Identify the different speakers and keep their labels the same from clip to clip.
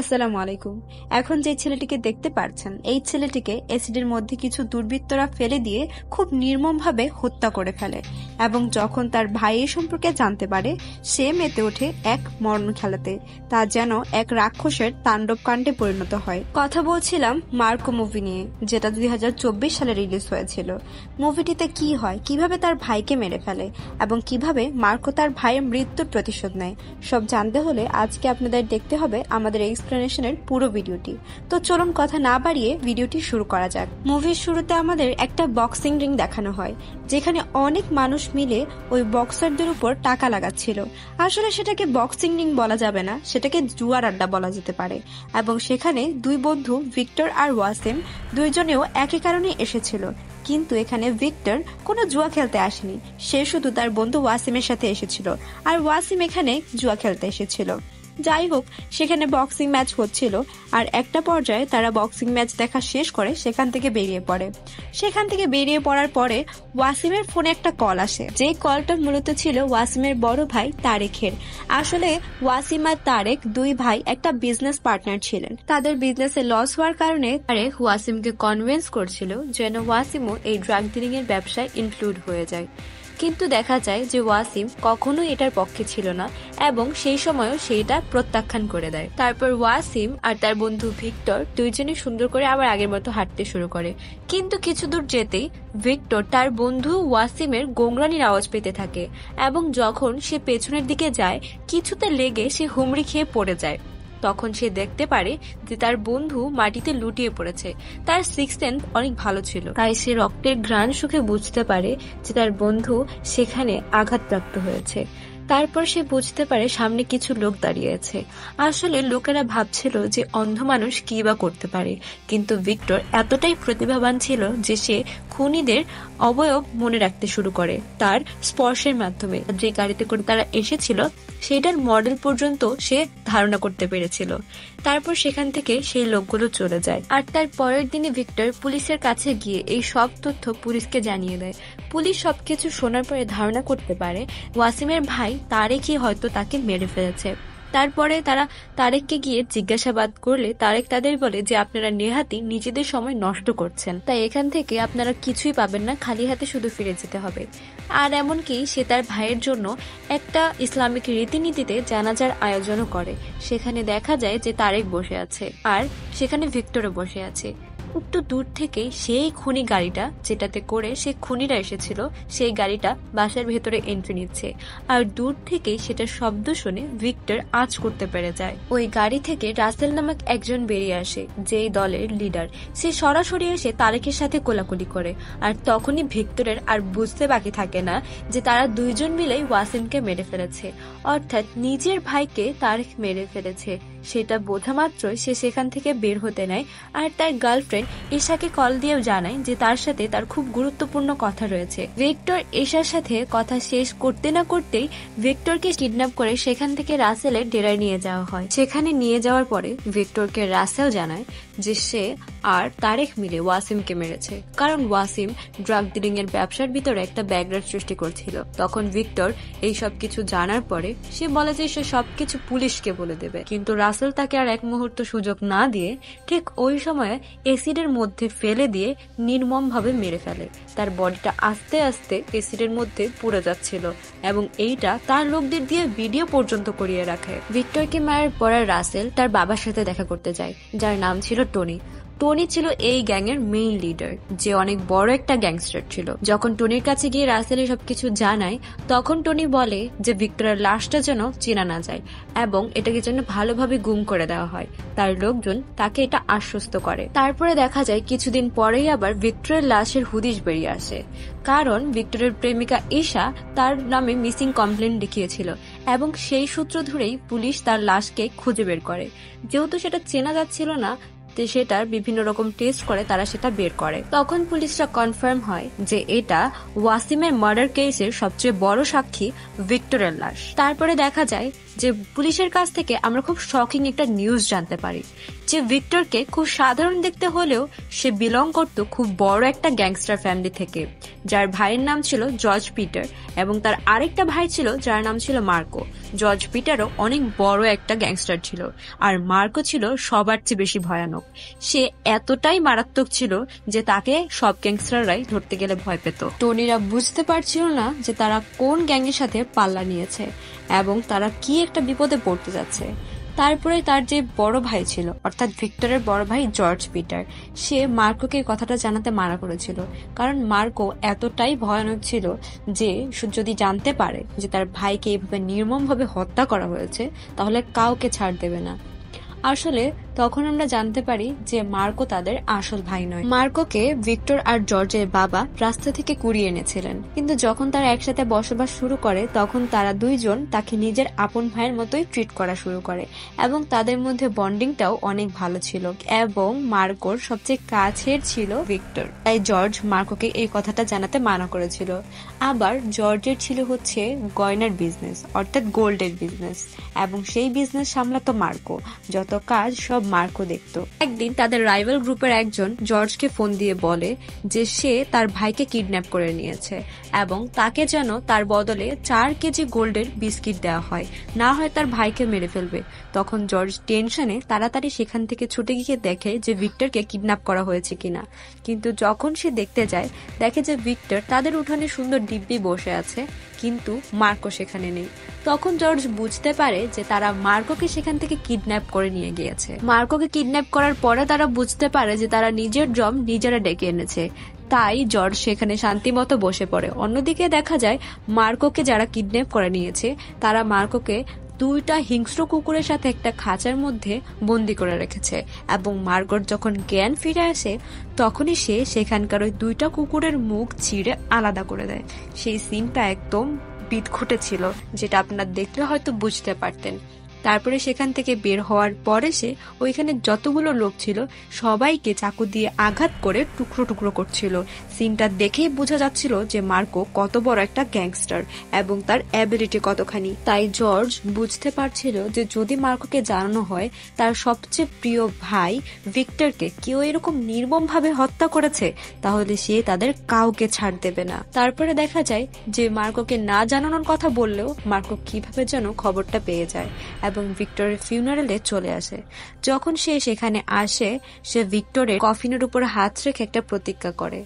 Speaker 1: আসসালামু আলাইকুম। এখন যে ছেলেটিকে দেখতে পাচ্ছেন, এই ছেলেটিকে অ্যাসিডের মধ্যে কিছু দুর্বৃত্তরা ফেলে দিয়ে খুব নির্মমভাবে হত্যা করে ফেলে এবং যখন তার ভাই এই সম্পর্কে জানতে পারে, সে মেতে ওঠে এক মরণ খেলাতে। তা যেন এক রাক্ষসের তাণ্ডব কাণ্ডে পরিণত হয়। কথা বলছিলাম মার্কো মুভি নিয়ে, যেটা 2024 সালে রিলিজ হয়েছিল। মুভিটিতে কি হয়, কিভাবে তার ভাইকে মেরে ফেলে এবং কিভাবে মার্কো তার ভাইয়ের মৃত্যুর প্রতিশোধ নেয়, সব জানতে হলে আজকে আপনাদের দেখতে হবে আমাদের এক্সপ্লেনেশনের পুরো ভিডিওটি। তো চলুন কথা না বাড়িয়ে ভিডিওটি শুরু করা যাক। মুভির শুরুতে আমাদের একটা বক্সিং রিং দেখানো হয়, যেখানে অনেক মানুষ মিলে ওই বক্সারদের উপর টাকা লাগাচ্ছিল। আসলে সেটাকে বক্সিং রিং বলা যাবে না, সেটাকে জুয়ার আড্ডা বলা যেতে পারে। এবং সেখানে দুই বন্ধু ভিক্টর আর ওয়াসিম দুইজনেও একই কারণে এসেছিল। কিন্তু এখানে ভিক্টর কোনো জুয়া খেলতে আসেনি, সে শুধু তার বন্ধু ওয়াসিমের সাথে এসেছিল, আর ওয়াসিম এখানে জুয়া খেলতে এসেছিল। যাই হোক, সেখানে বক্সিং ম্যাচ হচ্ছিল, আর একটা পর্যায়ে তারা বক্সিং ম্যাচ দেখা শেষ করে সেখান থেকে বেরিয়ে পড়ে। সেখান থেকে বেরিয়ে পড়ার পরে ওয়াসিমের ফোনে একটা কল আসে, যে কলটা মূলত ছিল ওয়াসিমের বড় ভাই তারেকের। আসলে ওয়াসিম আর তারেক দুই ভাই একটা বিজনেস পার্টনার ছিলেন। তাদের বিজনেসে লস হওয়ার কারণে তারেক ওয়াসিমকে কনভিন্স করছিল যেন ওয়াসিমও এই ড্রাগ ডিলিং এর ব্যবসায় ইনক্লুড হয়ে যায়। কিন্তু দেখা যায় যে ওয়াসিম কখনোই এটার পক্ষে ছিল না এবং সেই সময়ও সেইটা প্রত্যাখ্যান করে দেয়। তারপর ওয়াসিম আর তার বন্ধু ভিক্টর দুইজনে সুন্দর করে আবার আগের মতো হাঁটতে শুরু করে। কিন্তু কিছু দূর যেতেই ভিক্টর তার বন্ধু ওয়াসিমের গোংরানির আওয়াজ পেতে থাকে এবং যখন সে পেছনের দিকে যায়, কিছুতে লেগে সে হুমড়ি খেয়ে পড়ে যায়। তখন সে দেখতে পারে যে তার বন্ধু মাটিতে লুটিয়ে পড়েছে। তার সিক্সথ সেন্স অনেক ভালো ছিল, তাই সে রক্তের ঘ্রাণ শুকে বুঝতে পারে যে তার বন্ধু সেখানে আঘাতপ্রাপ্ত হয়েছে। তারপর সে বুঝতে পারে সামনে কিছু লোক দাঁড়িয়ে আছে। আসলে লোকেরা ভাবছিল যে অন্ধ মানুষ কি বা করতে পারে, কিন্তু ভিক্টর এতটাই প্রতিভাবান ছিল যে সে খুনিদের অবয়ব মনে রাখতে শুরু করে তার স্পর্শের মাধ্যমে। যে গাড়িতে করে তারা এসেছিল সেটার মডেল পর্যন্ত সে ধারণা করতে পেরেছিল। তারপর সেখান থেকে সেই লোকগুলো চলে যায়, আর তার পরের দিনে ভিক্টর পুলিশের কাছে গিয়ে এই সব তথ্য পুলিশকে জানিয়ে দেয়। পুলিশ সবকিছু শোনার পরে ধারণা করতে পারে ওয়াসিমের ভাই তারেকই হয়তো তাকে মেরে ফেলেছে। তারপরে তারা তারেককে গিয়ে জিজ্ঞাসাবাদ করলে তারেক তাদের বলে যে আপনারা নেহাতি নিজেদের সময় নষ্ট করছেন, তাই এখান থেকে আপনারা কিছুই পাবেন না, খালি হাতে শুধু ফিরে যেতে হবে। আর এমনকি সে তার ভাইয়ের জন্য একটা ইসলামিক রীতিনীতিতে জানাজার আয়োজনও করে। সেখানে দেখা যায় যে তারেক বসে আছে আর সেখানে ভিক্টরও বসে আছে। একটু দূর থেকে সেই খুনি গাড়িটা যেটাতে করে সে খুনিরা এসেছিল, সেই গাড়িটা বাসার ভেতরে এন্ট্রি নিচ্ছে, আর দূর থেকে সেটার শব্দ শুনে ভিক্টর আঁচ করতে পেরে যায়। ওই গাড়ি থেকে রাসেল নামক একজন বেরিয়ে আসে, যেই দলের লিডার। সে সরাসরি এসে তারেকের সাথে কোলাকুলি করে, আর তখনই ভিক্টরের আর বুঝতে বাকি থাকে না যে তারা দুইজন মিলেই ওয়াসিমকে মেরে ফেলেছে, অর্থাৎ নিজের ভাইকে তারেক মেরে ফেলেছে। সেটা বোঝা মাত্রই সে সেখান থেকে বের হতে নেয়, আর তার গার্লফ্রেন্ড ঈশাকে কল দিয়েও জানায় যে তার সাথে তার খুব গুরুত্বপূর্ণ কথা রয়েছে। ভিক্টর ঈশার সাথে কথা শেষ করতে না করতেই ভিক্টরকে কিডন্যাপ করে সেখান থেকে রাসেলের ডেরায় নিয়ে যাওয়া হয়। সেখানে নিয়ে যাওয়ার পরে ভিক্টরকে রাসেল জানায় যে সে আর তারেক মিলে ওয়াসিমকে মেরেছে, কারণ ওয়াসিম ড্রাগ ডিলিং এর ব্যবসার ভিতরে একটা ব্যাঘাত সৃষ্টি করছিল। তখন ভিক্টর এই সব কিছু জানার পরে সে বলে যে সে সবকিছু পুলিশকে বলে দেবে, কিন্তু রাসেল তাকে আর এক মুহূর্ত সুযোগ না দিয়ে ঠিক ওই সময়ে অ্যাসিডের মধ্যে ফেলে দিয়ে নির্মম ভাবে মেরে ফেলে। তার বডিটা আস্তে আস্তে অ্যাসিডের মধ্যে পুড়ে যাচ্ছিল এবং এইটা তার লোকদের দিয়ে ভিডিও পর্যন্ত করিয়ে রাখে। ভিক্টরকে মারার পরে রাসেল তার বাবার সাথে দেখা করতে যায়, যার নাম ছিল টনি। টনি ছিল এই গ্যাং এর মেইন লিডার, যে অনেক বড় একটা গ্যাংস্টার ছিল। যখন টনির কাছে গিয়ে রাসেল সবকিছু জানায়, তখন টনি বলে যে ভিক্টরের লাশটা যেন চেনা না যায় এবং এটাকে যেন ভালোভাবে গুম করে দেওয়া হয়। তার লোকজন তাকে এটা আশ্বস্ত করে। তারপরে দেখা যায় কিছুদিন পরেই আবার ভিক্টরের লাশের হুদিশ বেরিয়ে আসে, কারণ ভিক্টরের প্রেমিকা ঈশা তার নামে মিসিং কমপ্লেন লিখিয়েছিল এবং সেই সূত্র ধরেই পুলিশ তার লাশকে খুঁজে বের করে। যেহেতু সেটা চেনা যাচ্ছিল না, সেটার বিভিন্ন রকম টেস্ট করে তারা সেটা বের করে। তখন পুলিশরা কনফার্ম হয় যে এটা ওয়াসিমের মার্ডার কেসের সবচেয়ে বড় সাক্ষী ভিক্টরের লাশ। তারপরে দেখা যায় যে পুলিশের কাছ থেকে আমরা খুব শকিং একটা নিউজ জানতে পারি যে ভিক্টরকে খুব সাধারণ দেখতে হলেও সে বিলং করতো খুব বড় একটা গ্যাংস্টার ফ্যামিলি থেকে, যার ভাইয়ের নাম ছিল জর্জ পিটার এবং তার আরেকটা ভাই ছিল যার নাম ছিল মার্কো। জর্জ পিটারও অনেক বড় একটা গ্যাংস্টার ছিল, আর মার্কো ছিল সবার চেয়ে বেশি ভয়ানক। সে এতটাই মারাত্মক ছিল যে তাকে সব গ্যাংস্টাররাই ধরতে গেলে ভয় পেত। টনিরা বুঝতে পারছিল না যে তারা কোন গ্যাংয়ের সাথে পাল্লা নিয়েছে এবং তারা কি একটা বিপদে পড়তে যাচ্ছে। তারপরে তার যে বড় ভাই ছিল, অর্থাৎ ভিক্টরের বড় ভাই জর্জ পিটার, সে মার্কোকে কথাটা জানাতে মানা করেছিল, কারণ মার্কো এতটাই ভয়ানক ছিল যে যদি জানতে পারে যে তার ভাইকে এইভাবে নির্মমভাবে হত্যা করা হয়েছে তাহলে কাউকে ছাড় দেবে না। আসলে তখন আমরা জানতে পারি যে মার্কো তাদের আসল ভাই নয়। মার্কোকে ভিক্টর আর জর্জের বাবা রাস্তা থেকে কুড়িয়ে এনেছিলেন, কিন্তু যখন তারা একসাথে বসবাস শুরু করে তখন তারা দুইজন তাকে নিজের আপন ভাইয়ের মতোই ট্রিট করা শুরু করে এবং তাদের মধ্যে বন্ডিংটাও অনেক ভালো ছিল এবং মার্কোর সবচেয়ে কাছের ছিল ভিক্টর। তাই জর্জ মার্কোকে এই কথাটা জানাতে মানা করেছিল। আবার জর্জের ছিল হচ্ছে গয়নার বিজনেস, অর্থাৎ গোল্ডের বিজনেস, এবং সেই বিজনেস সামলাতো মার্কো। যত কাজ সব মার্কো দেখতো। একদিন তাদের রাইভাল গ্রুপের একজন জর্জকে ফোন দিয়ে বলে যে সে তার ভাইকে কিডন্যাপ করে নিয়েছে এবং তাকে যেন তার বদলে 4 কেজি গোল্ডের বিস্কিট দেওয়া হয়, না হয় তার ভাইকে মেরে ফেলবে। তখন জর্জ টেনশনে তাড়াতাড়ি সেখান থেকে ছুটে গিয়ে দেখে যে ভিক্টরকে কিডন্যাপ করা হয়েছে কিনা, কিন্তু যখন সে দেখতে যায় দেখে যে ভিক্টর তাদের উঠানে সুন্দর দিব্যি বসে আছে, কিন্তু মার্কো সেখানে নেই। তখন জর্জ বুঝতে পারে যে তারা মার্কোকে সেখান থেকে কিডন্যাপ করে নিয়ে গিয়েছে। মার্কোকে কিডন্যাপ করার পরে তারা বুঝতে পারে যে তারা নিজের জম নিজেরা ডেকে এনেছে, তাই জর্জ সেখানে শান্তিমতো বসে পড়ে। অন্যদিকে দেখা যায় মার্কোকে যারা কিডন্যাপ করে নিয়েছে তারা মার্কোকে 2টা হিংস্র কুকুরের সাথে একটা খাঁচার মধ্যে বন্দি করে রেখেছে এবং মার্কোর যখন জ্ঞান ফিরে আসে তখনই সে সেখানকার ওই 2টা কুকুরের মুখ ছিঁড়ে আলাদা করে দেয়। সেই সিনটা একদম বিদঘুটে ছিল, যেটা আপনারা দেখলে হয়তো বুঝতে পারতেন। তারপরে সেখান থেকে বের হওয়ার পরে সে ওইখানে যতগুলো লোক ছিল সবাইকে চাকু দিয়ে আঘাত করে টুকরো টুকরো করছিল। সিনটা দেখেই বোঝা যাচ্ছিল যে মার্কো কত বড় একটা গ্যাংস্টার এবং তার অ্যাবিলিটি কতখানি। তাই জর্জ বুঝতে পারছিল যে যদি মার্কোকে জানানো হয় তার সবচেয়ে প্রিয় ভাই ভিক্টরকে কেউ এরকম নির্মমভাবে হত্যা করেছে তাহলে সে তাদের কাউকে ছাড় দেবে না। তারপরে দেখা যায় যে মার্কোকে না জানানোর কথা বললেও মার্কো কিভাবে যেন খবরটা পেয়ে যায় এবং ভিক্টরের ফিউনারেলে চলে আসে। যখন সে সেখানে আসে সে ভিক্টরের কফিনের উপর হাত রেখে একটা প্রতিজ্ঞা করে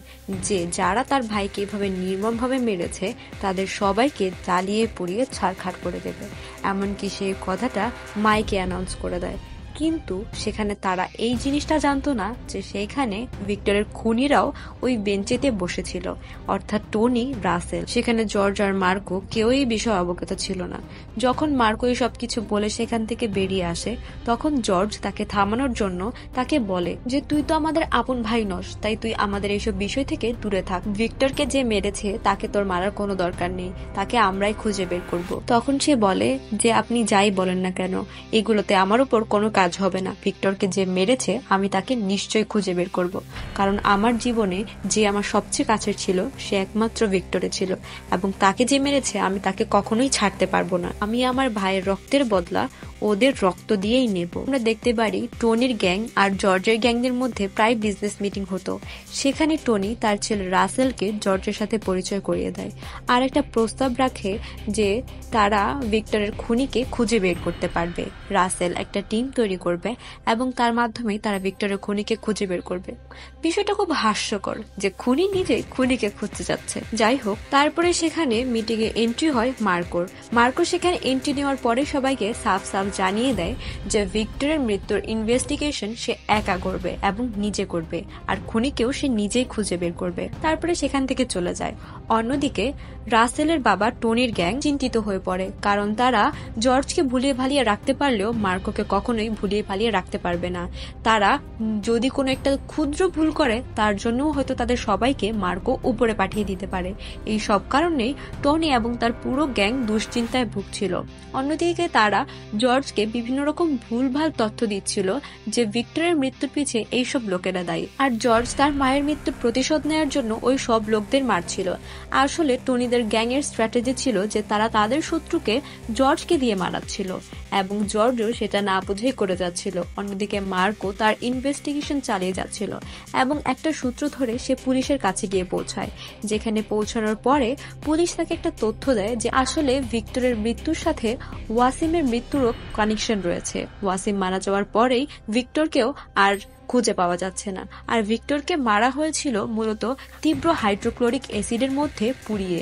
Speaker 1: যে যারা তার ভাইকে এভাবে নির্মমভাবে মেরেছে তাদের সবাইকে জ্বালিয়ে পুড়িয়ে ছারখার করে দেবে। এমনকি সে কথাটা মাইকে অ্যানাউন্স করে দেয়, কিন্তু সেখানে তারা এই জিনিসটা জানতো না যে সেখানে ভিক্টরের খুনিরাও ওই বেঞ্চেতে বসেছিল, অর্থাৎ টনি, রাসেল। সেখানে জর্জ আর মার্কো কেউ এই বিষয়ে অবগত ছিল না। যখন মার্কো এই সবকিছু বলে সেখান থেকে বেরিয়ে আসে তখন জর্জ তাকে থামানোর জন্য তাকে বলে যে তুই তো আমাদের আপন ভাই নস, তাই তুই আমাদের এইসব বিষয় থেকে দূরে থাক। ভিক্টরকে যে মেরেছে তাকে তোর মারার কোনো দরকার নেই, তাকে আমরাই খুঁজে বের করব। তখন সে বলে যে আপনি যাই বলেন না কেন এগুলোতে আমার উপর কোনো কাজ হবে না। ভিক্টরকে যে মেরেছে আমি তাকে নিশ্চয়ই খুঁজে বের করব, কারণ আমার জীবনে যে আমার সবচেয়ে কাছের ছিল সে একমাত্র ভিক্টরে ছিল এবং তাকে যে মেরেছে আমি তাকে কখনোই ছাড়তে পারবো না। আমি আমার ভাইয়ের রক্তের বদলা ওদের রক্ত দিয়েই নেব। আমরা দেখতে পারি টনির গ্যাং আর জর্জের গ্যাংদের মধ্যে প্রায় বিজনেস মিটিং হতো। সেখানে টনি তার ছেলে রাসেলকে জর্জের সাথে পরিচয় করিয়ে দেয় আর একটা প্রস্তাব রাখে যে তারা ভিক্টরের খুনিকে খুঁজে বের করতে পারবে। রাসেল একটা টিম তৈরি করবে এবং তার মাধ্যমে তারা ভিক্টরের খুনিকে খুঁজে বের করবে। বিষয়টা খুব হাস্যকর যে খুনি নিজেই খুনিকে খুঁজতে যাচ্ছে। যাই হোক, তারপরে সেখানে মিটিং এ এন্ট্রি হয় মার্কোর। মার্কো সেখানে এন্ট্রি নেওয়ার পরে সবাইকে সাফ সাফ জানিয়ে দেয় যে ভিক্টরের মৃত্যুর ইনভেস্টিগেশন সে একা করবে এবং নিজে করবে আর খুনিকেও সে নিজেই খুঁজে বের করবে। তারপরে সেখান থেকে চলে যায়। অন্যদিকে রাসেলের বাবা টনির গ্যাং চিন্তিত হয়ে পড়ে, কারণ তারা জর্জকে ভুলিয়ে ভালিয়ে রাখতে পারলেও মার্কোকে কখনোই ভুলিয়ে ভালিয়ে রাখতে পারবে না। তারা যদি কোনো একটা ক্ষুদ্র ভুল করে তার জন্যও হয়তো তাদের সবাইকে মার্কো উপরে পাঠিয়ে দিতে পারে। এই সব কারণেই টনি এবং তার পুরো গ্যাং দুশ্চিন্তায় ভুগছিল। অন্যদিকে তারা জর্জ জর্জকে বিভিন্ন রকম ভুলভাল তথ্য দিচ্ছিল যে ভিক্টরের মৃত্যুর পিছে এইসব লোকেরা দায়ী, আর জর্জ তার মায়ের মৃত্যুর প্রতিশোধ নেওয়ার জন্য ওই সব লোকদের মারছিল। আসলে টনিদের গ্যাংয়ের স্ট্র্যাটেজি ছিল যে তারা তাদের শত্রুকে জর্জকে দিয়ে মারাচ্ছিল, এবং জর্জও সেটা না বুঝেই করে যাচ্ছিল। অন্যদিকে মার্কো তার ইনভেস্টিগেশন চালিয়ে যাচ্ছিল এবং একটা সূত্র ধরে সে পুলিশের কাছে গিয়ে পৌঁছায়, যেখানে পৌঁছানোর পরে পুলিশ তাকে একটা তথ্য দেয় যে আসলে ভিক্টরের মৃত্যুর সাথে ওয়াসিমের মৃত্যুরও কানেকশন রয়েছে। ওয়াসিম মারা যাওয়ার পরেই ভিক্টরকেও আর খুঁজে পাওয়া যাচ্ছে না, আর ভিক্টরকে মারা হয়েছিল মূলত তীব্র হাইড্রোক্লোরিক অ্যাসিডের মধ্যে পুড়িয়ে।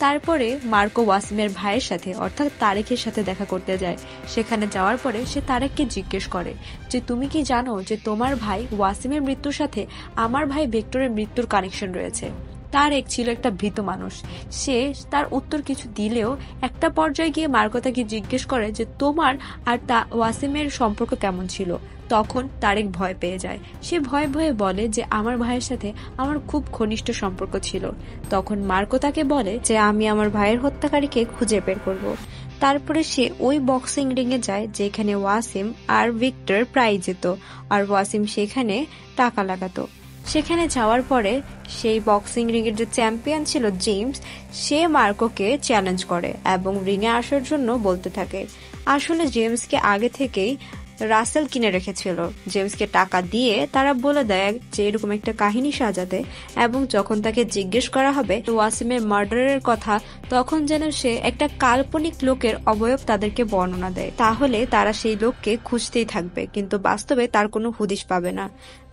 Speaker 1: তারপরে মার্কো ওয়াসিমের ভাইয়ের সাথে অর্থাৎ তারেকের সাথে দেখা করতে যায়। সেখানে যাওয়ার পরে সে তারেককে জিজ্ঞেস করে যে তুমি কি জানো যে তোমার ভাই ওয়াসিমের মৃত্যুর সাথে আমার ভাই ভিক্টরের মৃত্যুর কানেকশন রয়েছে। তারেক ছিল একটা ভীত মানুষ, সে তার উত্তর কিছু দিলেও একটা পর্যায়ে গিয়ে মার্কো তাকে জিজ্ঞেস করে যে তোমার আর ওয়াসিমের সম্পর্ক কেমন ছিল। তখন তারেক ভয় পেয়ে যায়, সে ভয়ে ভয়ে বলে যে আমার ভাইয়ের সাথে আমার খুব ঘনিষ্ঠ সম্পর্ক ছিল। তখন মার্কো তাকে বলে যে আমি আমার ভাইয়ের হত্যাকারীকে খুঁজে বের করব। তারপরে সে ওই বক্সিং রিংয়ে যায় যেখানে ওয়াসিম আর ভিক্টর প্রায় যেত, আর ওয়াসিম সেখানে টাকা লাগাতো। সেখানে যাওয়ার পরে সেই বক্সিং রিংয়ের যে চ্যাম্পিয়ন ছিল জেমস, সে মার্কোকে চ্যালেঞ্জ করে এবং রিংয়ে আসার জন্য বলতে থাকে। আসলে জেমসকে আগে থেকেই রাসেল কিনে রেখেছিল। জেমসকে টাকা দিয়ে তারা বলে দেয় যে এরকম একটা কাহিনী সাজাতে, এবং যখন তাকে জিজ্ঞেস করা হবে ওয়াসিমের মার্ডারের কথা, তখন যেন সে একটা কাল্পনিক লোকের অবয়ব তাদেরকে বর্ণনা দেয়। তাহলে তারা সেই লোককে খুঁজতেই থাকবে, কিন্তু বাস্তবে তার কোনো হুদিশ পাবে না।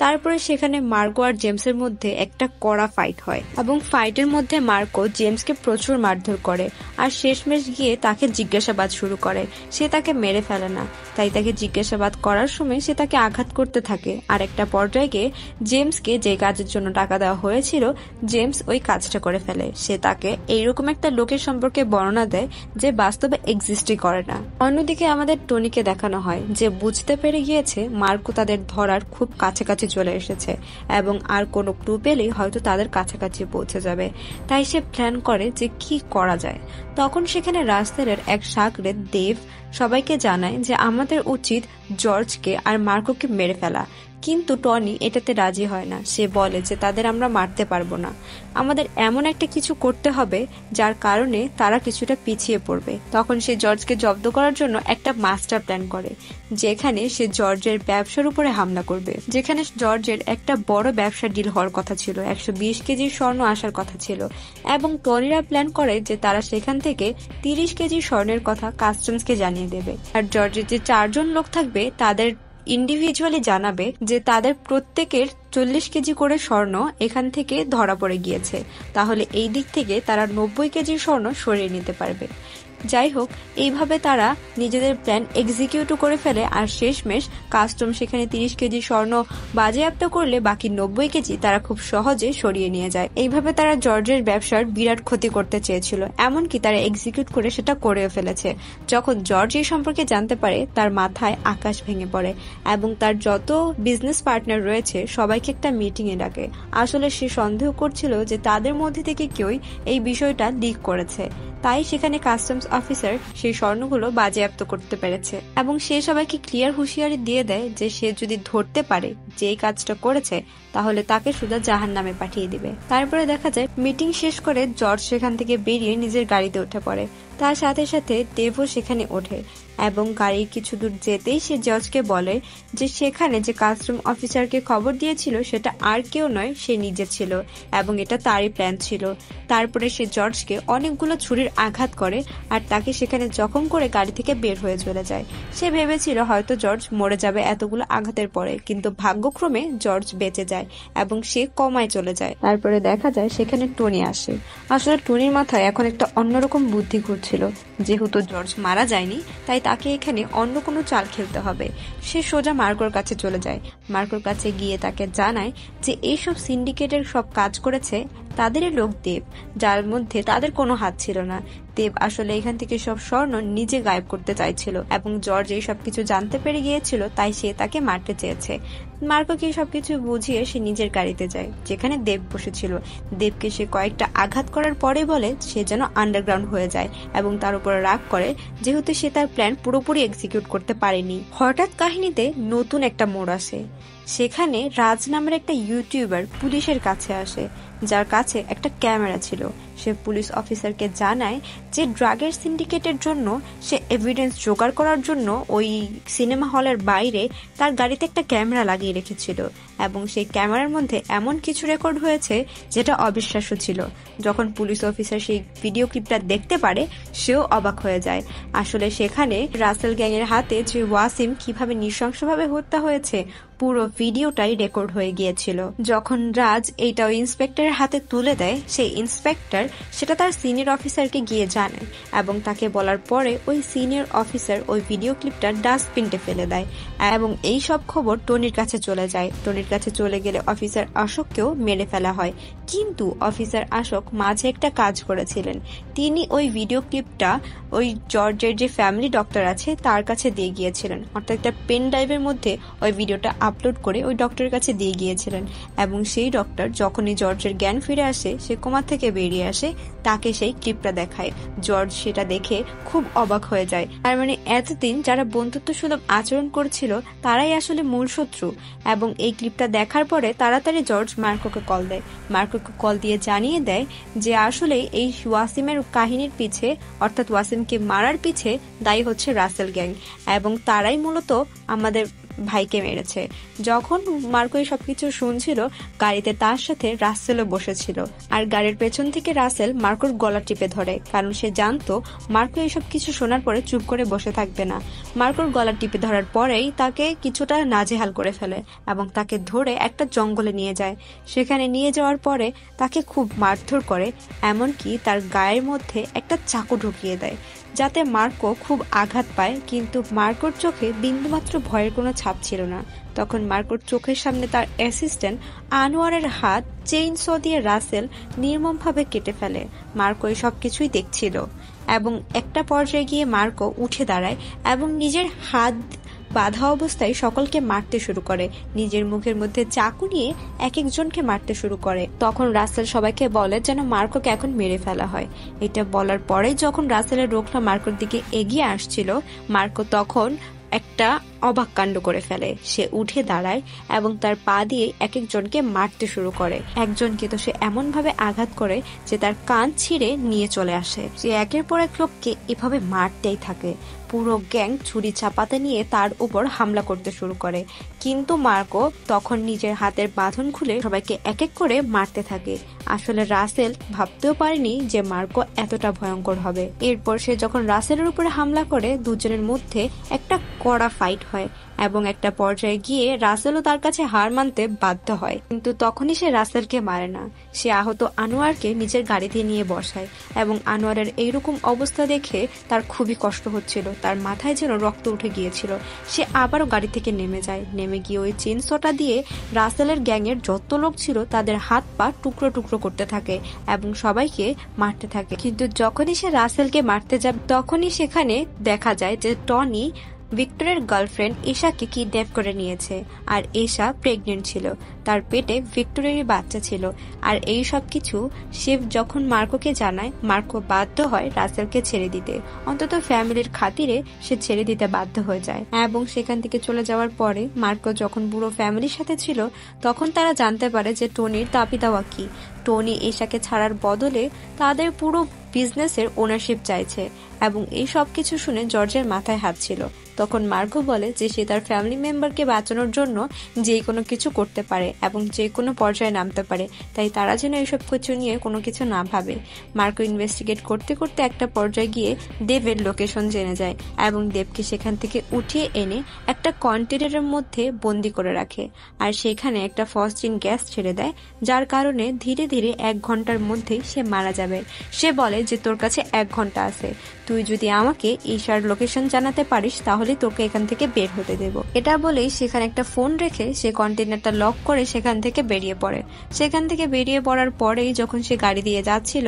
Speaker 1: তারপরে সেখানে মার্কো আর জেমসের মধ্যে একটা কড়া ফাইট হয়, এবং ফাইটের মধ্যে মার্কো জেমসকে প্রচুর মারধর করে, আর শেষমেশ গিয়ে তাকে জিজ্ঞাসাবাদ শুরু করে। সে তাকে মেরে ফেলে না, তাই তাকে জিজ্ঞাসাবাদ করার সময় সে তাকে আঘাত করতে থাকে। আর একটা পর্যায়ে গিয়ে জেমসকে যে কাজের জন্য টাকা দেওয়া হয়েছিল, জেমস ওই কাজটা করে ফেলে। সে তাকে এইরকম একটা লোকের সম্পর্কে বর্ণনা দেয় যে বাস্তবে এক্সিস্টই করে না। অন্যদিকে আমাদের টনিকে দেখানো হয় যে বুঝতে পেরে গিয়েছে মার্কো তাদের ধরার খুব কাছাকাছি চলে এসেছে, এবং আর কোনো ক্লু পেলেই হয়তো তাদের কাছাকাছি পৌঁছে যাবে। তাই সে প্ল্যান করে যে কি করা যায়। তখন সেখানে রাস্তার এক সাগরে দেব সবাইকে জানায় যে আমাদের উচিত জর্জকে আর মার্কোকে মেরে ফেলা, কিন্তু টনি এটাতে রাজি হয় না। সে বলে যে তাদের আমরা মারতে পারবো না, আমাদের এমন একটা কিছু করতে হবে যার কারণে তারা কিছুটা পিছিয়ে পড়বে। তখন সে জর্জকে জব্দ করার জন্য একটা মাস্টার প্ল্যান করে, যেখানে সে জর্জের ব্যবসার উপরে হামলা করবে। যেখানে জর্জের একটা বড় ব্যবসা ডিল হওয়ার কথা ছিল, 120 কেজির স্বর্ণ আসার কথা ছিল, এবং টনিরা প্ল্যান করে যে তারা সেখান থেকে 30 কেজি স্বর্ণের কথা কাস্টমসকে জানিয়ে দেবে। আর জর্জের যে 4 জন লোক থাকবে তাদের ইন্ডিভিজুয়ালি জানাবে যে তাদের প্রত্যেকের 40 কেজি করে স্বর্ণ এখান থেকে ধরা পড়ে গিয়েছে, তাহলে এই দিক থেকে তারা 90 কেজি স্বর্ণ সরিয়ে নিতে পারবে। যাই হোক, এইভাবে তারা নিজেদের প্ল্যান এক্সিকিউট করে ফেলে, আর শেষমেশ কাস্টম সেখানে 30 কেজি স্বর্ণ বাজেয়াপ্ত করলে বাকি 90 কেজি তারা খুব সহজে সরিয়ে নিয়ে যায়। এইভাবে তারা জর্জের ব্যবসার বিরাট ক্ষতি করতে চেয়েছিল, এমনকি তারা এক্সিকিউট করে সেটা করেও ফেলেছে। যখন জর্জ এই সম্পর্কে জানতে পারে, তার মাথায় আকাশ ভেঙে পড়ে এবং তার যত বিজনেস পার্টনার রয়েছে সবাইকে একটা মিটিং এ ডাকে। আসলে সে সন্দেহ করছিল যে তাদের মধ্যে থেকে কেউই এই বিষয়টা লিক করেছে, তাই সেখানে কাস্টমস অফিসার সেই স্বর্ণগুলো বাজেয়াপ্ত করতে পেরেছে, এবং সে সবাইকে ক্লিয়ার হুঁশিয়ারি দিয়ে দেয় যে সে যদি ধরতে পারে যে এই কাজটা করেছে, তাহলে তাকে সোজা জাহান্নামে পাঠিয়ে দিবে। তারপরে দেখা যায় মিটিং শেষ করে জর্জ সেখান থেকে বেরিয়ে নিজের গাড়িতে উঠে পড়ে। তার সাথে সাথে দেবও সেখানে ওঠে, এবং গাড়ির কিছু দূর যেতেই সে জর্জকে বলে যে সেখানে যে কাস্টম অফিসারকে খবর দিয়েছিল সেটা আর কেউ নয়, সে নিজে ছিল, এবং এটা তারই প্ল্যান ছিল। তারপরে সে জর্জকে অনেকগুলো ছুরির আঘাত করে আর তাকে সেখানে জখম করে গাড়ি থেকে বের হয়ে চলে যায়। সে ভেবেছিল হয়তো জর্জ মরে যাবে এতগুলো আঘাতের পরে, কিন্তু ভাগ্যক্রমে জর্জ বেঁচে যায় এবং সে কমায় চলে যায়। তারপরে দেখা যায় সেখানে টনি আসে। আসলে টনির মাথায় এখন একটা অন্যরকম বুদ্ধি ঘুরছিল, যেহেতু জর্জ মারা যায়নি তাই তাকে এখানে অন্য কোনো চাল খেলতে হবে। সে সোজা মার্কোর কাছে চলে যায়। মার্কোর কাছে গিয়ে তাকে জানায় যে এইসব সিন্ডিকেটের সব কাজ করেছে তাদেরই লোক দেব, যার মধ্যে তাদের কোনো হাত ছিল না। দেব আসলে এখান থেকে সব স্বর্ণ নিজে গায়েব করতে চাইছিল, এবং জর্জ এই সব কিছু জানতে পেরে গিয়েছিল, তাই সে তাকে মারতে চেয়েছে। মার্কোকে সবকিছু বুঝিয়ে সে নিজের গাড়িতে যায়, যেখানে দেব বসেছিল। দেবকে সে কয়েকটা আঘাত করার পরে বলে সে যেন আন্ডারগ্রাউন্ড হয়ে যায় এবং তার উপর রাগ করে, যেহেতু সে তার প্ল্যান পুরোপুরি এক্সিকিউট করতে পারেনি। হঠাৎ কাহিনীতে নতুন একটা মোড় আসে। সেখানে রাজ নামের একটা ইউটিউবার পুলিশের কাছে আসে, যার কাছে একটা ক্যামেরা ছিল। সে পুলিশ অফিসারকে জানায় যে ড্রাগের সিন্ডিকেটের জন্য সে এভিডেন্স জোগাড় করার জন্য ওই সিনেমা হলের বাইরে তার গাড়িতে একটা ক্যামেরা লাগিয়ে রেখেছিল এবং সেই ক্যামেরার মধ্যে এমন কিছু রেকর্ড হয়েছে যেটা অবিশ্বাস্য ছিল। যখন পুলিশ অফিসার সেই ভিডিও ক্লিপটা দেখতে পারে, সেও অবাক হয়ে যায়। আসলে সেখানে রাসেল গ্যাংয়ের হাতে যে ওয়াসিম কিভাবে নৃশংসভাবে হত্যা হয়েছে পুরো ভিডিওটাই রেকর্ড হয়ে গিয়েছিল। যখন রাজ এইটা ওই ইন্সপেক্টরের হাতে তুলে দেয়, সেই ইন্সপেক্টর সেটা তার সিনিয়র অফিসারকে গিয়ে জানায় এবং তাকে বলার পরে ওই সিনিয়র অফিসার ওই ভিডিও ক্লিপটা ডাস্টবিনে ফেলে দেয় এবং এই সব খবর টনির কাছে চলে যায়। টনির কাছে চলে গেলে অফিসার অশোককেও মেরে ফেলা হয়, কিন্তু অফিসার অশোক মাঝে একটা কাজ করেছিলেন। তিনি ওই ভিডিও ক্লিপটা ওই জর্জের যে ফ্যামিলি ডক্টর আছে তার কাছে দিয়ে গিয়েছিলেন, অর্থাৎ একটা পেন ড্রাইভের মধ্যে ওই ভিডিওটা আপলোড করে ওই ডক্টরের কাছে দিয়ে গিয়েছিলেন এবং সেই ডক্টর যখনই জর্জের জ্ঞান ফিরে আসে, সে কোমা থেকে বেরিয়ে আসে, তাকে সেই ক্লিপটা দেখায়। জর্জ সেটা দেখে খুব অবাক হয়ে যায়। তার মানে এতদিন যারা বন্ধুত্ব সুলভ আচরণ করছিল তারাই আসলে মূল শত্রু। এবং এই ক্লিপটা দেখার পরে তাড়াতাড়ি জর্জ মার্কোকে কল দেয়। মার্কোকে কল দিয়ে জানিয়ে দেয় যে আসলে এই ওয়াসিমের কাহিনীর পিছে, অর্থাৎ ওয়াসিমকে মারার পিছে দায়ী হচ্ছে রাসেল গ্যাং এবং তারাই মূলত আমাদের ভাইকে মেরেছে। যখন মার্কো সবকিছু শুনছিল, গাড়িতে তার সাথে রাসেলও বসেছিল আর গাড়ির পেছন থেকে রাসেল মার্কোর গলা টিপে ধরে, কারণ সে জানতো মার্কো এইসব কিছু শোনার পরে চুপ করে বসে থাকবে না। মার্কোর গলা টিপে ধরার পরেই তাকে কিছুটা নাজেহাল করে ফেলে এবং তাকে ধরে একটা জঙ্গলে নিয়ে যায়। সেখানে নিয়ে যাওয়ার পরে তাকে খুব মারধর করে, এমনকি তার গায়ের মধ্যে একটা চাকু ঢুকিয়ে দেয় যাতে মার্কো খুব আঘাত পায়, কিন্তু মার্কোর চোখে বিন্দুমাত্র ভয়ের কোনো ছাপ ছিল না। তখন মার্কোর চোখের সামনে তার অ্যাসিস্ট্যান্ট আনোয়ারের হাত চেইনস দিয়ে রাসেল নির্মমভাবে কেটে ফেলে। মার্কো সব কিছুই দেখছিল এবং একটা পর্যায়ে গিয়ে মার্কো উঠে দাঁড়ায় এবং নিজের হাত বাধা অবস্থায় সকলকে মারতে শুরু করে, নিজের মুখের মধ্যে চাকু নিয়ে এক একজনকে মারতে শুরু করে। তখন রাসেল সবাইকে বলে যেন মার্কোকে এখন মেরে ফেলা হয়। এটা বলার পরেই যখন রাসেলের রোগটা মার্কোর দিকে এগিয়ে আসছিল, মার্কো তখন একটা অবাক কাণ্ড করে ফেলে। সে উঠে দাঁড়ায় এবং তার পা দিয়ে এক একজনকে মারতে শুরু করে। একজনকে তো সে এমন ভাবে আঘাত করে যে তার কান ছিঁড়ে নিয়ে চলে আসে। সে একের পর এক লোককে এভাবে মারতেই থাকে। পুরো গ্যাং ছুরি চাপাতে নিয়ে তার উপর হামলা করতে শুরু করে, কিন্তু মার্কো তখন নিজের হাতের বাঁধন খুলে সবাইকে এক এক করে মারতে থাকে। আসলে রাসেল ভাবতেও পারেনি যে মার্কো এতটা ভয়ঙ্কর হবে। এরপর সে যখন রাসেলের উপরে হামলা করে, দুজনের মধ্যে একটা কড়া ফাইট হয় এবং একটা পর্যায়ে গিয়ে রাসেলও তার কাছে হার মানতে বাধ্য হয়, কিন্তু তখনই সে রাসেলকে মারে না। সে আহত আনোয়ারকে নিজের গাড়িতে নিয়ে বসায় এবং আনোয়ারের এইরকম অবস্থা দেখে তার খুবই কষ্ট হচ্ছিল, তার মাথায় যেন রক্ত উঠে গিয়েছিল। সে আবারও গাড়ি থেকে নেমে যায়, নেমে গিয়ে ওই চেইনসটা দিয়ে রাসেলের গ্যাংয়ের যত লোক ছিল তাদের হাত পা টুকরো টুকরো করতে থাকে এবং সবাইকে মারতে থাকে। কিন্তু যখনই সে রাসেলকে মারতে যাবে, তখনই সেখানে দেখা যায় যে টনি ভিক্টরের গার্লফ্রেন্ড এশাকে কিডন্যাপ করে নিয়েছে আর এশা প্রেগনেন্ট ছিল, তার পেটে ভিক্টরেরই বাচ্চা ছিল। আর এই সব কিছু সে যখন মার্কোকে জানায়, মার্কো বাধ্য হয় রাসেলকে ছেড়ে দিতে, অন্তত ফ্যামিলির খাতিরে সে ছেড়ে দিতে বাধ্য হয়ে যায়। এবং সেখান থেকে চলে যাওয়ার পরে মার্কো যখন পুরো ফ্যামিলির সাথে ছিল, তখন তারা জানতে পারে যে টনির দাবি দেওয়া কি। টনি এশাকে ছাড়ার বদলে তাদের পুরো বিজনেসের ওনারশিপ চাইছে এবং এই সব কিছু শুনে জর্জের মাথায় হাত ছিল। তখন মার্কো বলে যে সে তার ফ্যামিলি মেম্বারকে বাঁচানোর জন্য যে কোনো কিছু করতে পারে এবং যে কোনো পর্যায়ে নামতে পারে, তাই তারা যেন এইসব কিছু নিয়ে কোনো কিছু না ভাবে। মার্কো ইনভেস্টিগেট করতে করতে একটা পর্যায়ে গিয়ে দেবের লোকেশন জেনে যায় এবং দেবকে সেখান থেকে উঠিয়ে এনে একটা কন্টেনারের মধ্যে বন্দি করে রাখে আর সেখানে একটা ফসজিন গ্যাস ছেড়ে দেয়, যার কারণে ধীরে ধীরে 1 ঘন্টার মধ্যেই সে মারা যাবে। সে বলে যে তোর কাছে 1 ঘন্টা আছে, তুই যদি আমাকে ঈশার লোকেশন জানাতে পারিস তাহলে তোকে এখান থেকে বের হতে দেব। এটা বলেই সেখানে একটা ফোন রেখে সে কন্টেনারটা লক করে সেখান থেকে বেরিয়ে পড়ে। সেখান থেকে বেরিয়ে পড়ার পরেই যখন সে গাড়ি দিয়ে যাচ্ছিল,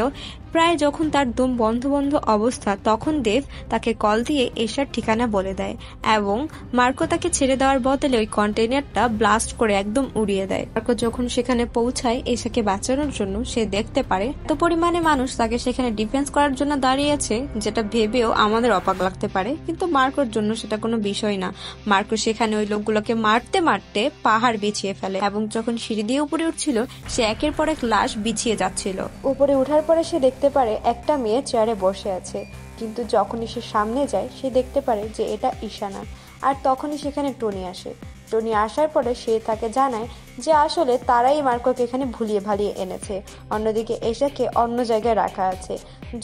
Speaker 1: প্রায় যখন তার দম বন্ধ বন্ধ অবস্থা, তখন দেব তাকে কল দিয়ে এশার ঠিকানা বলে দেয় এবং মার্কো তাকে ছেড়ে দেওয়ার বদলে ওই কন্টেনারটা ব্লাস্ট করে একদম উড়িয়ে দেয়। মার্কো যখন সেখানে পৌঁছায় এশাকে বাঁচানোর জন্য, সে দেখতে পারে এত পরিমাণে মানুষ তাকে সেখানে ডিফেন্স করার জন্য দাঁড়িয়েছে, যেটা ভেবেও আমাদের অবাক লাগতে পারে, কিন্তু মার্কোর জন্য সেটা কোনো বিষয় না। মার্কো সেখানে ওই লোকগুলোকে মারতে মারতে পাহাড় বিছিয়ে ফেলে এবং যখন সিঁড়ি দিয়ে উপরে উঠছিল, সে একের পর এক লাশ বিছিয়ে যাচ্ছিল। উপরে ওঠার পরে সে দেখতে পারে একটা মেয়ে চেয়ারে বসে আছে, কিন্তু যখনই সে সামনে যায় সে দেখতে পারে যে এটা ঈশা না। আর তখনই সেখানে টনি আসে। টনি আসার পরে সে তাকে জানায় যে আসলে তারাই মার্কোকে এখানে ভুলিয়ে ভালিয়ে এনেছে, অন্যদিকে এশাকে অন্য জায়গায় রাখা আছে।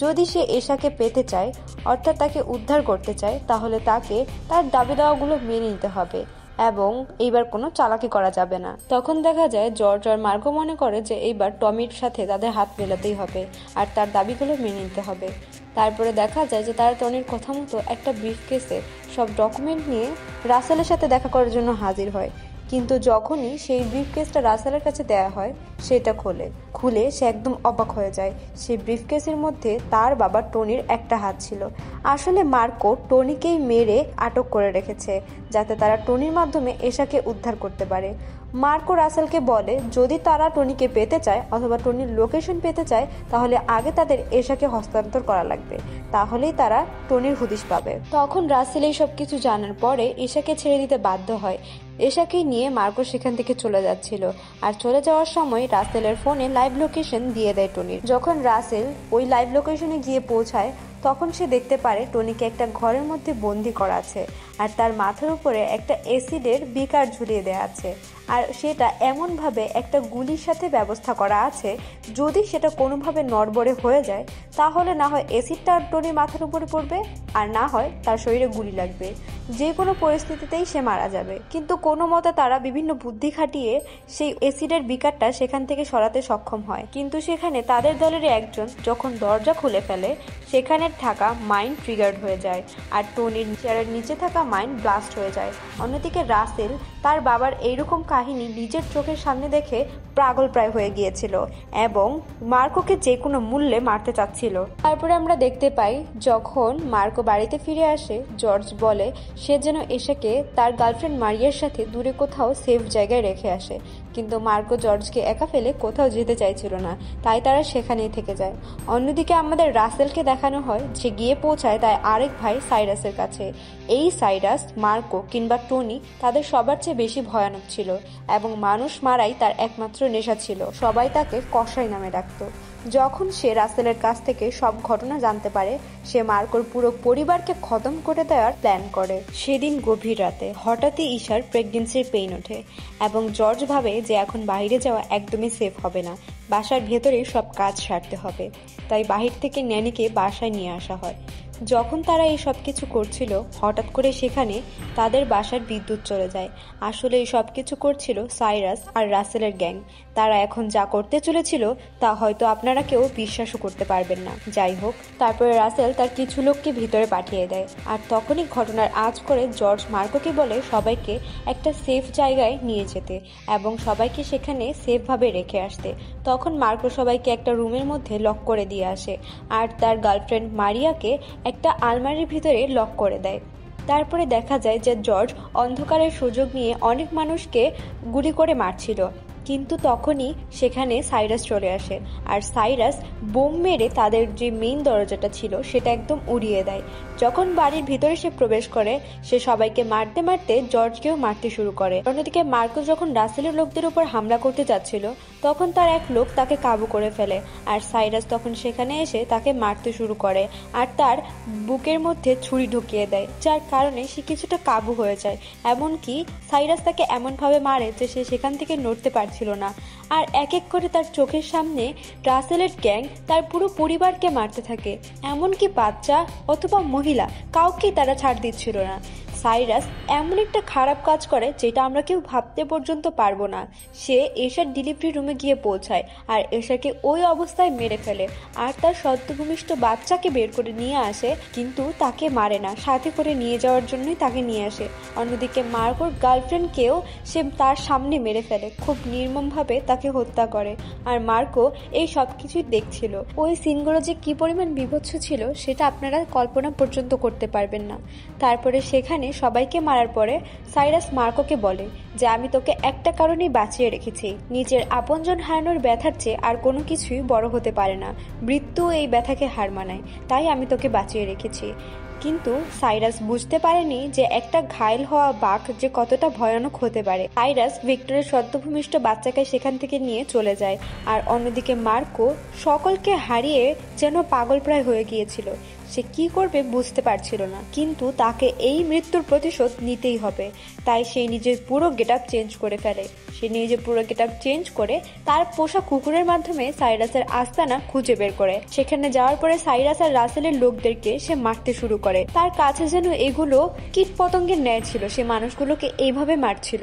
Speaker 1: যদি সে এশাকে পেতে চায়, অর্থাৎ তাকে উদ্ধার করতে চায়, তাহলে তাকে তার দাবি দাওয়াগুলো মেনে নিতে হবে এবং এইবার কোনো চালাকি করা যাবে না। তখন দেখা যায় জর্জ আর মার্কো মনে করে যে এইবার টমির সাথে তাদের হাত মেলাতেই হবে আর তার দাবিগুলো মেনে নিতে হবে। তারপরে দেখা যায় যে তারা টনির কথা মতো একটা ব্রিফকেসে সব ডকুমেন্ট নিয়ে রাসেলের সাথে দেখা করার জন্য হাজির হয়, কিন্তু যখনই সেই ব্রিফকেসটা রাসেলের কাছে দেয়া হয়, সেটা খুলে সে একদম অবাক হয়ে যায়। সেই ব্রিফকেসের মধ্যে তার বাবা টনির একটা হাত ছিল। আসলে মার্কো টনিকেই মেরে আটক করে রেখেছে, যাতে তারা টনির মাধ্যমে এশাকে উদ্ধার করতে পারে। মার্কো রাসেলকে বলে যদি তারা টনিকে পেতে চায় অথবা টনির লোকেশন পেতে চায়, তাহলে আগে তাদের এশাকে হস্তান্তর করা লাগবে, তাহলেই তারা টনির হদিশ পাবে। তখন রাসেল এই সব কিছু জানার পরে এশাকে ছেড়ে দিতে বাধ্য হয়। এশাকে নিয়ে মার্কো সেখান থেকে চলে যাচ্ছিল, আর চলে যাওয়ার সময় রাসেলের ফোনে লাইভ লোকেশন দিয়ে দেয় টনির। যখন রাসেল ওই লাইভ লোকেশনে গিয়ে পৌঁছায়, তখন সে দেখতে পারে টনিকে একটা ঘরের মধ্যে বন্দি করা আছে, আর তার মাথার উপরে একটা অ্যাসিডের বিকার ঝুলিয়ে দেওয়া আছে, আর সেটা এমনভাবে একটা গুলির সাথে ব্যবস্থা করা আছে, যদি সেটা কোনোভাবে নড়বড়ে হয়ে যায় তাহলে না হয় অ্যাসিডটা টনির মাথার উপরে পড়বে, আর না হয় তার শরীরে গুলি লাগবে। যে কোনো পরিস্থিতিতেই সে মারা যাবে। কিন্তু কোনো মতে তারা বিভিন্ন বুদ্ধি খাটিয়ে সেই অ্যাসিডের বিকারটা সেখান থেকে সরাতে সক্ষম হয়, কিন্তু সেখানে তাদের দলের একজন যখন দরজা খুলে ফেলে, সেখানে থাকা মাইন ট্রিগার্ড হয়ে যায় আর টনির চেয়ারের নিচে থাকা মাইন ব্লাস্ট হয়ে যায়। অন্যদিকে রাসেল তার বাবার এইরকম কাহিনী নিজের চোখের সামনে দেখে পাগল প্রায় হয়ে গিয়েছিল এবং মার্কোকে যে কোনো মূল্যে মারতে চাচ্ছিল। তারপরে আমরা দেখতে পাই যখন মার্কো বাড়িতে ফিরে আসে, জর্জ বলে সে যেন এশাকে তার গার্লফ্রেন্ড মারিয়ার সাথে দূরে কোথাও সেফ জায়গায় রেখে আসে, কিন্তু মার্কো জর্জকে একা ফেলে কোথাও যেতে চাইছিল না, তাই তারা সেখানেই থেকে যায়। অন্যদিকে আমাদের রাসেলকে দেখানো হয় যে গিয়ে পৌঁছায় তার আরেক ভাই সাইরাসের কাছে। এই সাইরাস মার্কো কিংবা টনি তাদের সবার চেয়ে বেশি ভয়ানক ছিল এবং মানুষ মারাই তার একমাত্র নেশা ছিল। সবাই তাকে কসাই নামে ডাকত। যখন সে রাসেলের কাছ থেকে সব ঘটনা জানতে পারে, সে মার্কোর পুরো পরিবারকে খতম করে দেওয়ার প্ল্যান করে। সেদিন গভীর রাতে হঠাৎই ঈশার প্রেগনেন্সির পেইন ওঠে এবং জর্জ ভাবে যে এখন বাইরে যাওয়া একদমই সেফ হবে না, বাসার ভেতরেই সব কাজ সারতে হবে। তাই বাহির থেকে ন্যানিকে বাসায় নিয়ে আসা হয়। যখন তারা এই সব কিছু করছিল, হঠাৎ করে সেখানে তাদের বাসার বিদ্যুৎ চলে যায়। আসলে এই সব কিছু করছিল সাইরাস আর রাসেলের গ্যাং। তারা এখন যা করতে চলেছিল তা হয়তো আপনারা কেউ বিশ্বাসও করতে পারবেন না। যাই হোক, তারপরে রাসেল তার কিছু লোককে ভিতরে পাঠিয়ে দেয়, আর তখনই ঘটনার আঁচ করে জর্জ মার্কোকে বলে সবাইকে একটা সেফ জায়গায় নিয়ে যেতে এবং সবাইকে সেখানে সেফভাবে রেখে আসতে। তখন মার্কো সবাইকে একটা রুমের মধ্যে লক করে দিয়ে আসে আর তার গার্লফ্রেন্ড মারিয়াকে একটা আলমারির ভিতরে লক করে দেয়। তারপরে দেখা যায় যে জর্জ অন্ধকারের সুযোগ নিয়ে অনেক মানুষকে গুলি করে মারছিল, কিন্তু তখনই সেখানে সাইরাস চলে আসে আর সাইরাস বোম মেরে তাদের যে মেইন দরজাটা ছিল সেটা একদম উড়িয়ে দেয়। যখন বাড়ির ভিতরে সে প্রবেশ করে, সে সবাইকে মারতে মারতে জর্জকেও মারতে শুরু করে। অন্যদিকে মার্কো যখন রাসেলের লোকদের উপর হামলা করতে যাচ্ছিল, তখন তার এক লোক তাকে কাবু করে ফেলে আর সাইরাস তখন সেখানে এসে তাকে মারতে শুরু করে আর তার বুকের মধ্যে ছুরি ঢুকিয়ে দেয়, যার কারণে সে কিছুটা কাবু হয়ে যায়। এমনকি সাইরাস তাকে এমনভাবে মারে যে সে সেখান থেকে নড়তে পারছিল না। আর এক এক করে তার চোখের সামনে রাসেলের গ্যাং তার পুরো পরিবারকে মারতে থাকে, এমনকি বাচ্চা অথবা মহিলা কাউকেই তারা ছাড় দিচ্ছিল না। সাইরাস এমন একটা খারাপ কাজ করে যেটা আমরা কেউ ভাবতে পর্যন্ত পারবো না। সে এশার ডেলিভারি রুমে গিয়ে পৌঁছায় আর এশাকে ওই অবস্থায় মেরে ফেলে আর তার সদ্যভূমিষ্ঠ বাচ্চাকে বের করে নিয়ে আসে, কিন্তু তাকে মারে না, সাথে করে নিয়ে যাওয়ার জন্যই তাকে নিয়ে আসে। অন্যদিকে মার্কোর গার্লফ্রেন্ডকেও সে তার সামনে মেরে ফেলে, খুব নির্মমভাবে তাকে হত্যা করে। আর মার্কো এই সব কিছুই দেখছিল। ওই সিনগুলো যে কি পরিমাণ বিভৎস ছিল সেটা আপনারা কল্পনা পর্যন্ত করতে পারবেন না। তারপরে সেখানে সবাইকে মারার পরে সাইরাস মার্কোকে বলে যে আমি তোকে একটা কারণেই বাঁচিয়ে রেখেছি, নিজের আপনজন হারানোর ব্যথার চেয়ে আর কোনো কিছুই বড় হতে পারে না, মৃত্যু এই ব্যথাকে হার মানায়, তাই আমি তোকে বাঁচিয়ে রেখেছি। কিন্তু সাইরাস বুঝতে পারেনি যে একটা ঘায়েল হওয়া বাঘ যে কতটা ভয়ানক হতে পারে। সাইরাস ভিক্টরের সদ্যভূমিষ্ঠ বাচ্চাকে সেখান থেকে নিয়ে চলে যায়। আর অন্যদিকে মার্কো সকলকে হারিয়ে যেন পাগল প্রায় হয়ে গিয়েছিল। সে কি করবে বুঝতে পারছিল না, কিন্তু তাকে এই মৃত্যুর প্রতিশোধ নিতেই হবে। তাই সে নিজের পুরো গেটআপ চেঞ্জ করে ফেলে। সে নিজের পুরো গেটআপ চেঞ্জ করে তার পোষা কুকুরের মাধ্যমে সাইরাসের আস্তানা খুঁজে বের করে। সেখানে যাওয়ার পরে সাইরাস আর রাসেলের লোকদেরকে সে মারতে শুরু করে। তার কাছে যেন এগুলো কীট পতঙ্গের ন্যায় ছিল, সে মানুষগুলোকে এইভাবে মারছিল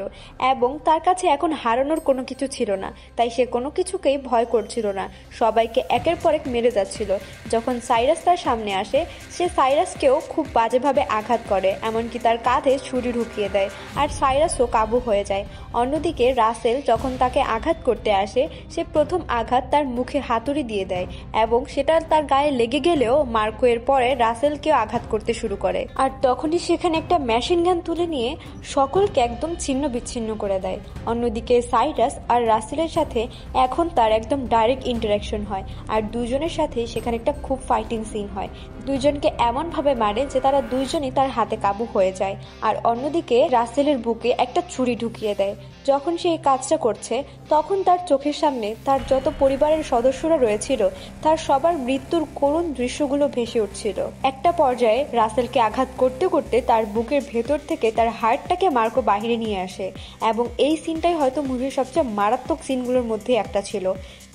Speaker 1: এবং তার কাছে এখন হারানোর কোনো কিছু ছিল না, তাই সে কোনো কিছুকেই ভয় করছিল না, সবাইকে একের পর এক মেরে যাচ্ছিল। যখন সাইরাস তার সামনে আসে, সে সাইরাসকেও খুব বাজেভাবে আঘাত করে, এমনকি তার কাঁধে ছুরি ঢুকিয়ে দেয় আর সাইরাসও কাবু হয়ে যায়। অন্যদিকে রাসেল যখন তাকে আঘাত করতে আসে, সে প্রথম আঘাত তার মুখে হাতুড়ি দিয়ে দেয় এবং সেটা তার গায়ে লেগে গেলেও মার্কো এর পরে রাসেলকেও আঘাত করতে শুরু করে। আর তখনই সেখানে একটা মেশিন গান তুলে নিয়ে সকলকে একদম ছিন্ন বিচ্ছিন্ন করে দেয়। অন্যদিকে সাইরাস আর রাসেলের সাথে এখন তার একদম ডাইরেক্ট ইন্টারাকশন হয় আর দুজনের সাথে সেখানে একটা খুব ফাইটিং সিন হয়। দুইজনকে এমনভাবে মারে যে তারা দুইজনই তার হাতে কাবু হয়ে যায়। আর অন্যদিকে রাসেলের বুকে একটা ছুরি ঢুকিয়ে দেয়। যখন সে এই কাজটা করছে তখন তার চোখের সামনে তার যত পরিবারের সদস্যরা রয়েছিল তার সবার মৃত্যুর করুণ দৃশ্যগুলো ভেসে উঠছিল। একটা পর্যায়ে রাসেলকে আঘাত করতে করতে তার বুকের ভেতর থেকে তার হার্টটাকে মার্কো বাহিরে নিয়ে আসে এবং এই সিনটাই হয়তো মুভির সবচেয়ে মারাত্মক সিনগুলোর মধ্যে একটা ছিল।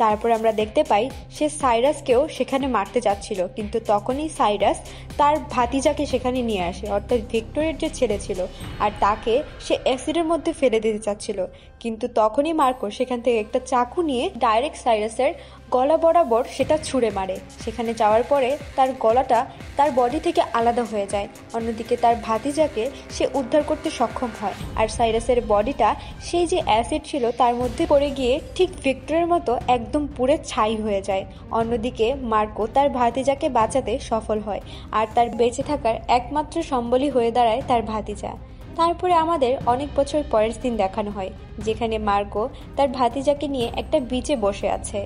Speaker 1: তারপর আমরা দেখতে পাই সে সাইরাসকেও সেখানে মারতে যাচ্ছিল, কিন্তু তখনই সাইরাস তার ভাতিজাকে সেখানে নিয়ে আসে, অর্থাৎ ভিক্টরের যে ছেলে ছিল, আর তাকে সে অ্যাসিডের মধ্যে ফেলে দিতে চাচ্ছিল। কিন্তু তখনই মার্কো সেখান থেকে একটা চাকু নিয়ে ডাইরেক্ট সাইরাসের গলা বরাবর সেটা ছুঁড়ে মারে। সেখানে যাওয়ার পরে তার গলাটা তার বডি থেকে আলাদা হয়ে যায়। অন্যদিকে তার ভাতিজাকে সে উদ্ধার করতে সক্ষম হয় আর সাইরাসের বডিটা সেই যে অ্যাসিড ছিল তার মধ্যে পড়ে গিয়ে ঠিক ভিক্টরের মতো একদম পুরো ছাই হয়ে যায়। অন্যদিকে মার্কো তার ভাতিজাকে বাঁচাতে সফল হয় আর তার বেঁচে থাকার একমাত্র সম্বলই হয়ে দাঁড়ায় তার ভাতিজা। তারপরে আমাদের অনেক বছর পরের দিন দেখানো হয় যেখানে মার্কো তার ভাতিজাকে নিয়ে একটা বিচে বসে আছে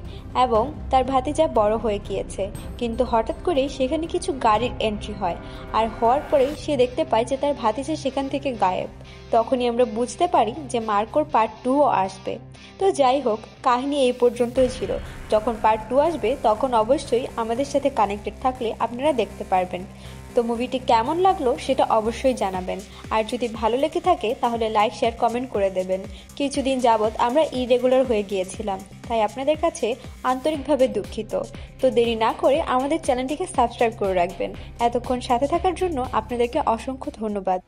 Speaker 1: এবং তার ভাতিজা বড় হয়ে গিয়েছে, কিন্তু হঠাৎ করেই সেখানে কিছু গাড়ির এন্ট্রি হয় আর হওয়ার পরেই সে দেখতে পায় যে তার ভাতিজা সেখান থেকে গায়েব। তখনই আমরা বুঝতে পারি যে মার্কোর পার্ট 2ও আসবে। তো যাই হোক, কাহিনী এই পর্যন্তই ছিল। যখন পার্ট 2 আসবে তখন অবশ্যই আমাদের সাথে কানেক্টেড থাকলে আপনারা দেখতে পারবেন। তো মুভিটি কেমন লাগলো সেটা অবশ্যই জানাবেন, আর যদি ভালো লেগে থাকে তাহলে লাইক শেয়ার কমেন্ট করে দেবেন। কিছুদিন যাবৎ আমরা ইরেগুলার হয়ে গিয়েছিলাম, তাই আপনাদের কাছে আন্তরিকভাবে দুঃখিত। তো দেরি না করে আমাদের চ্যানেলটিকে সাবস্ক্রাইব করে রাখবেন। এতক্ষণ সাথে থাকার জন্য আপনাদেরকে অসংখ্য ধন্যবাদ।